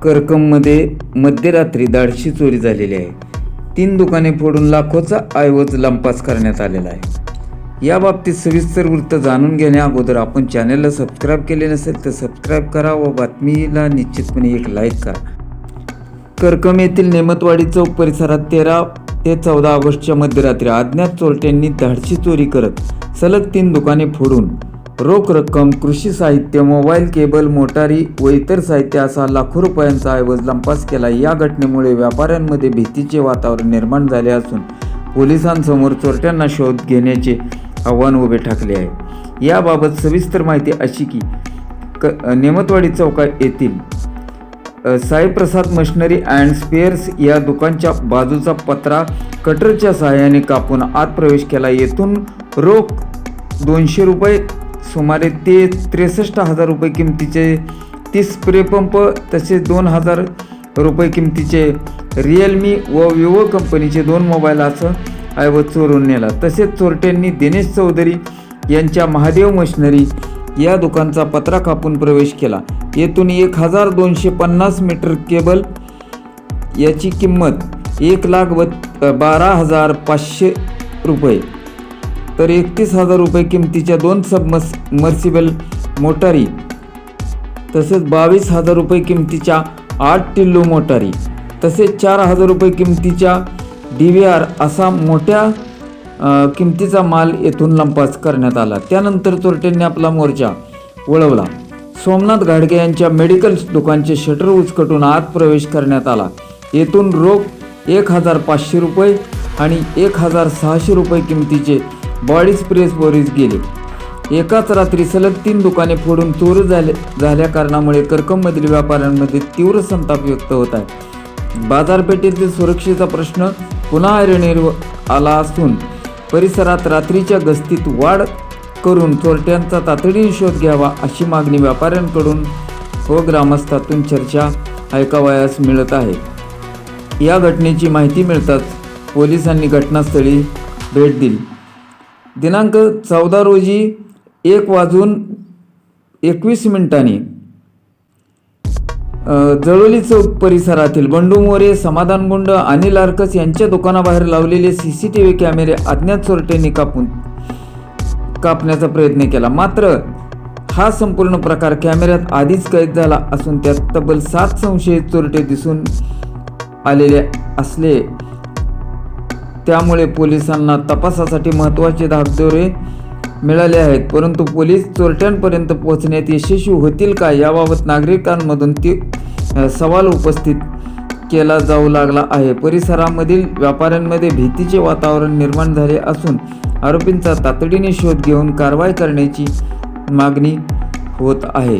करकममध्ये मध्यरात्री धाडशी चोरी झालेली आहे. 3 दुकाने फोडून लाखोचा ऐवज लंपास करण्यात आलेला आहे. या बाबतीत सविस्तर वृत्त जाणून घेण्या अगोदर आपण चॅनलला सबस्क्राईब केले नसेल तर सबस्क्राईब करा व बातमीला निश्चितपणे एक लाईक करा. करकम येथील नेमतवाडी चौक परिसरात 13 ते 14 ऑगस्टच्या मध्यरात्री अज्ञात चोरट्यांनी धाडशी चोरी करत सलग 3 दुकाने फोडून रोख रक्कम, कृषी साहित्य, मोबाईल, केबल, मोटारी व इतर साहित्य असा लाखो रुपयांचा ऐवज लंपास केला. या घटनेमुळे व्यापाऱ्यांमध्ये भीतीचे वातावरण निर्माण झाले असून पोलिसांसमोर चोरट्यांना शोध घेण्याचे आव्हान उभे ठाकले आहे. याबाबत सविस्तर माहिती अशी की नेमतवाडी चौक येथील साईप्रसाद मशिनरी अँड स्पेअर्स या दुकानच्या बाजूचा पत्रा कटरच्या सहाय्याने कापून आत प्रवेश केला. येथून रोख 200 रुपये, सुमारे 63,000 रुपये किमतीचे 30 स्प्रे पंप तसेच 2,000 रुपये किमतीचे रिअलमी व विवो कंपनीचे 2 मोबाईल असं ऐवज चोरून नेला. तसेच चोरट्यांनी दिनेश चौधरी यांच्या महादेव मशिनरी या दुकानचा पत्रा कापून प्रवेश केला. येथून 1,250 मीटर केबल याची किंमत 1,12,500 रुपये तर 31,000 रुपये किमतीच्या 2 सबमर्सिबल मोटारी तसेच 22,000 रुपये किमतीच्या 8 टिल्लू मोटारी तसेच 4,000 रुपये किमतीच्या DVR असा मोठ्या किमतीचा माल येथून लंपास करण्यात आला. त्यानंतर चोरट्यांनी आपला मोर्चा वळवला. सोमनाथ घाडगे यांच्या मेडिकल दुकानचे शटर उचकटून आत प्रवेश करण्यात आला. येथून रोख 1,500 रुपये आणि 1,600 रुपये किमतीचे बॉडी स्प्रे चोरीस गेले. एकाच रात्री सलग 3 दुकाने फोडून चोरी झाल्या कारणामुळे करकममधील व्यापाऱ्यांमध्ये तीव्र संताप व्यक्त होत आहे. बाजारपेठेतील सुरक्षेचा प्रश्न पुन्हा ऐरणीवर आला असून परिसरात रात्रीच्या गस्तीत वाढ करून चोरट्यांचा तातडीने शोध घ्यावा अशी मागणी व्यापाऱ्यांकडून व ग्रामस्थातून चर्चा ऐकावयास मिळत आहे. या घटनेची माहिती मिळताच पोलिसांनी घटनास्थळी भेट दिली. दिनांक 14 रोजी 1:21 जळोली चौक परिसरातील बंडू मोरे, समाधान गुंड, अनिल आरकस यांच्या दुकानाबाहेर लावलेले CCTV कॅमेरे अज्ञात चोरट्यांनी कापण्याचा प्रयत्न केला. मात्र हा संपूर्ण प्रकार कॅमेऱ्यात आधीच कैद झाला असून त्यात तब्बल 7 संशयित चोरटे दिसून आलेले असले. त्यामुळे पोलिसांना तपासासाठी महत्त्वाचे धाकदोरे मिळाले आहेत. परंतु पोलीस चोरट्यांपर्यंत पोहोचण्यात यशस्वी होतील का याबाबत नागरिकांमधून सवाल उपस्थित केला जाऊ लागला आहे. परिसरामधील व्यापाऱ्यांमध्ये भीतीचे वातावरण निर्माण झाले असून आरोपींचा तातडीने शोध घेऊन कारवाई करण्याची मागणी होत आहे.